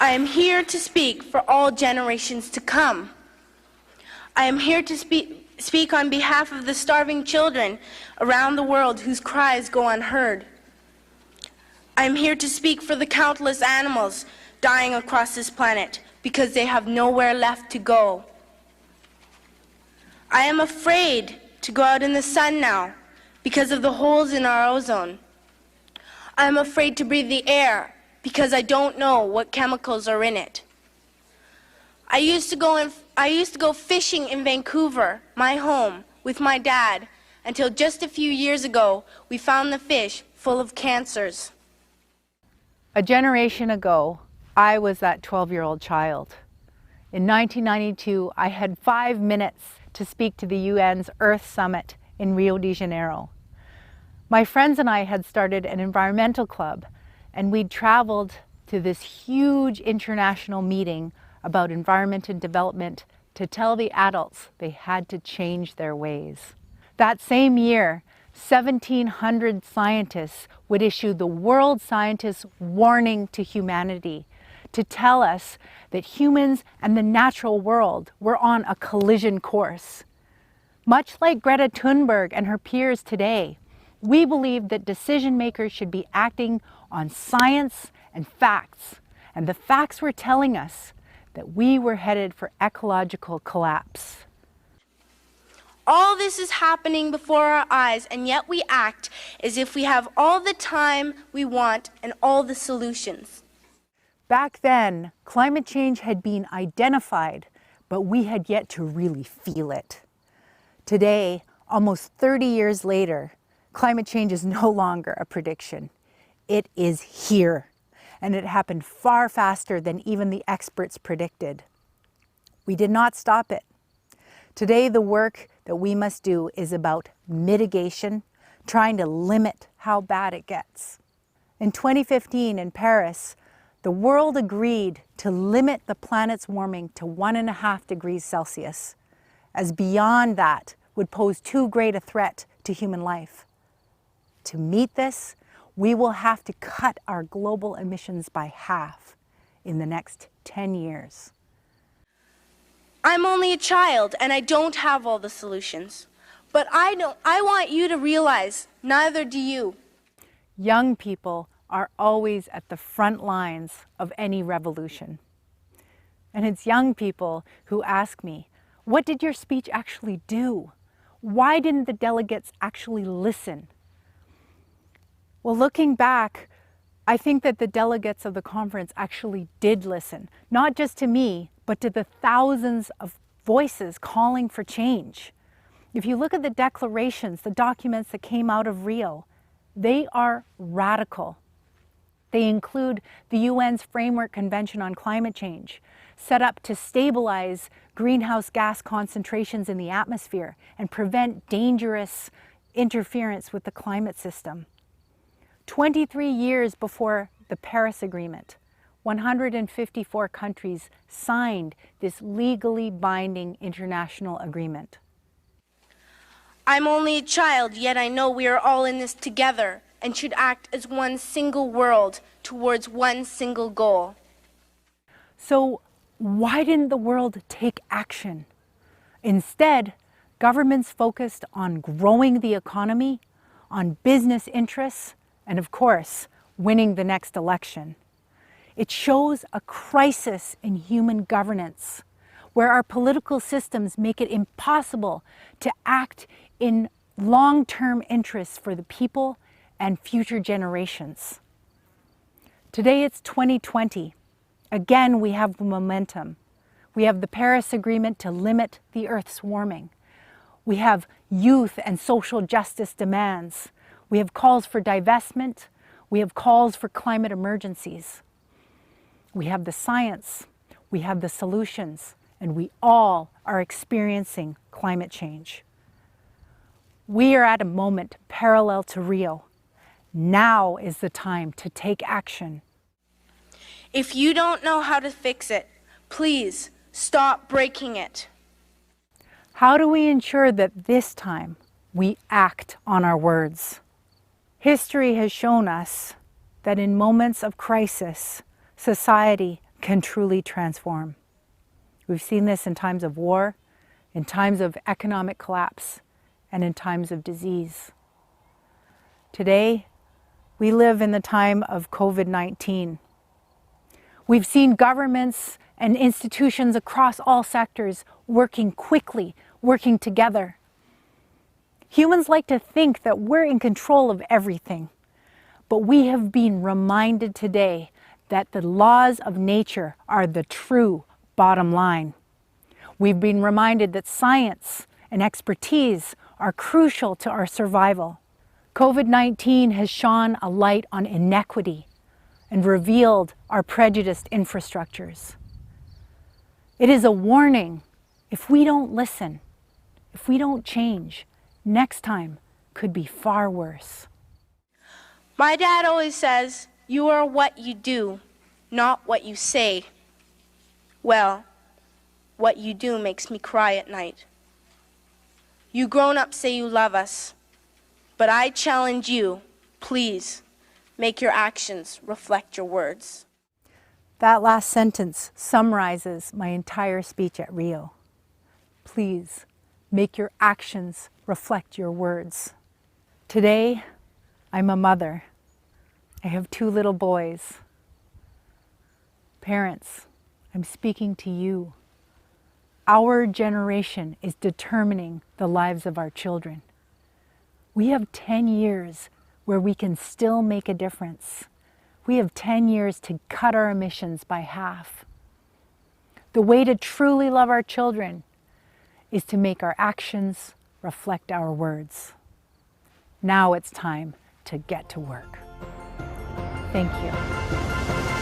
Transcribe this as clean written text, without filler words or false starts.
I am here to speak for all generations to come. I am here to speak on behalf of the starving children around the world whose cries go unheard. I am here to speak for the countless animals dying across this planet because they have nowhere left to go. I am afraid to go out in the sun now because of the holes in our ozone. I am afraid to breathe the air because I don't know what chemicals are in it. I used to go fishing in Vancouver, my home, with my dad, until just a few years ago we found the fish full of cancers. A generation ago, I was that 12-year-old child. In 1992, I had 5 minutes to speak to the UN's Earth Summit in Rio de Janeiro. My friends and I had started an environmental club, and we'd traveled to this huge international meeting about environment and development to tell the adults they had to change their ways. That same year, 1,700 scientists would issue the World Scientists' Warning to Humanity to tell us that humans and the natural world were on a collision course. Much like Greta Thunberg and her peers today, we believe that decision makers should be acting on science and facts, and the facts were telling us that we were headed for ecological collapse. All this is happening before our eyes, and yet we act as if we have all the time we want and all the solutions. Back then, climate change had been identified, but we had yet to really feel it. Today, almost 30 years later, climate change is no longer a prediction. It is here, and it happened far faster than even the experts predicted. We did not stop it. Today, the work that we must do is about mitigation, trying to limit how bad it gets. In 2015 in Paris, the world agreed to limit the planet's warming to 1.5 degrees Celsius, as beyond that would pose too great a threat to human life. To meet this, we will have to cut our global emissions by half in the next 10 years. I'm only a child and I don't have all the solutions. But I want you to realize, neither do you. Young people are always at the front lines of any revolution. And it's young people who ask me, what did your speech actually do? Why didn't the delegates actually listen? Well, looking back, I think that the delegates of the conference actually did listen, not just to me, but to the thousands of voices calling for change. If you look at the declarations, the documents that came out of Rio, they are radical. They include the UN's Framework Convention on Climate Change, set up to stabilize greenhouse gas concentrations in the atmosphere and prevent dangerous interference with the climate system. 23 years before the Paris Agreement, 154 countries signed this legally binding international agreement. I'm only a child, yet I know we are all in this together and should act as one single world towards one single goal. So why didn't the world take action? Instead, governments focused on growing the economy, on business interests, and of course, winning the next election. It shows a crisis in human governance, where our political systems make it impossible to act in long-term interests for the people and future generations. Today it's 2020. Again, we have momentum. We have the Paris Agreement to limit the Earth's warming. We have youth and social justice demands. We have calls for divestment. We have calls for climate emergencies. We have the science, we have the solutions, and we all are experiencing climate change. We are at a moment parallel to Rio. Now is the time to take action. If you don't know how to fix it, please stop breaking it. How do we ensure that this time we act on our words? History has shown us that in moments of crisis, society can truly transform. We've seen this in times of war, in times of economic collapse, and in times of disease. Today, we live in the time of COVID-19. We've seen governments and institutions across all sectors working quickly, working together. Humans like to think that we're in control of everything, but we have been reminded today that the laws of nature are the true bottom line. We've been reminded that science and expertise are crucial to our survival. COVID-19 has shone a light on inequity and revealed our prejudiced infrastructures. It is a warning. If we don't listen, if we don't change, next time could be far worse. My dad always says, "You are what you do, not what you say." Well, what you do makes me cry at night. You grown-ups say you love us, but I challenge you, please, make your actions reflect your words. That last sentence summarizes my entire speech at Rio. Please, make your actions reflect your words. Today, I'm a mother. I have 2 little boys. Parents, I'm speaking to you. Our generation is determining the lives of our children. We have 10 years where we can still make a difference. We have 10 years to cut our emissions by half. The way to truly love our children is to make our actions reflect our words. Now it's time to get to work. Thank you.